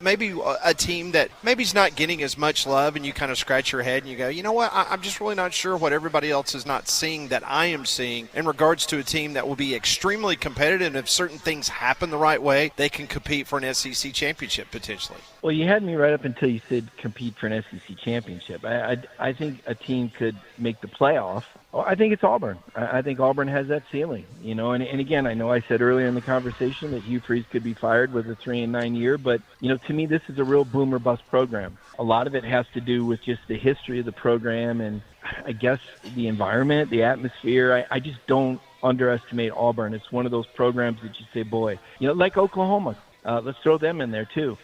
Maybe a team that maybe is not getting as much love, and you kind of scratch your head and you go, you know what, I'm just really not sure what everybody else is not seeing that I am seeing in regards to a team that will be extremely competitive, and if certain things happen the right way, they can compete for an SEC championship potentially. Well, you had me right up until you said compete for an SEC championship. I think a team could make the playoff. I think it's Auburn. I think Auburn has that ceiling, and again, I know I said earlier in the conversation that Hugh Freeze could be fired with a 3-9 year, but, to me, this is a real boom or bust program. A lot of it has to do with just the history of the program and, I guess, the environment, the atmosphere. I just don't underestimate Auburn. It's one of those programs that you say, boy, like Oklahoma. Let's throw them in there, too.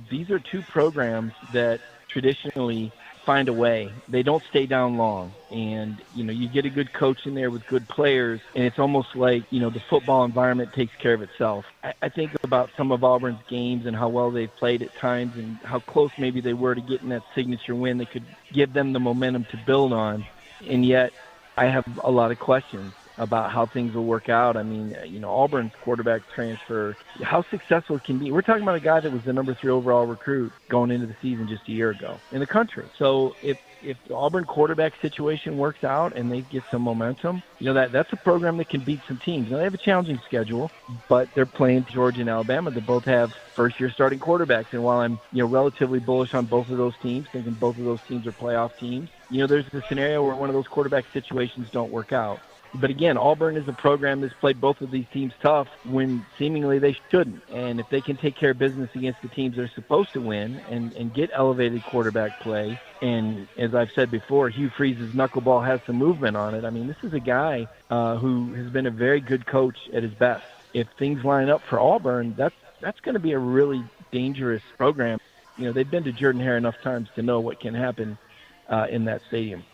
These are two programs that traditionally find a way. They don't stay down long. And, you get a good coach in there with good players, and it's almost like, the football environment takes care of itself. I think about some of Auburn's games and how well they've played at times and how close maybe they were to getting that signature win that could give them the momentum to build on. And yet I have a lot of questions about how things will work out. I mean, Auburn's quarterback transfer, how successful it can be. We're talking about a guy that was the number 3 overall recruit going into the season just a year ago in the country. So if the Auburn quarterback situation works out and they get some momentum, that's a program that can beat some teams. Now, they have a challenging schedule, but they're playing Georgia and Alabama. They both have first-year starting quarterbacks. And while I'm, relatively bullish on both of those teams, thinking both of those teams are playoff teams, there's a scenario where one of those quarterback situations don't work out. But again, Auburn is a program that's played both of these teams tough when seemingly they shouldn't. And if they can take care of business against the teams they're supposed to win and get elevated quarterback play, and as I've said before, Hugh Freeze's knuckleball has some movement on it. I mean, this is a guy who has been a very good coach at his best. If things line up for Auburn, that's going to be a really dangerous program. They've been to Jordan-Hare enough times to know what can happen in that stadium.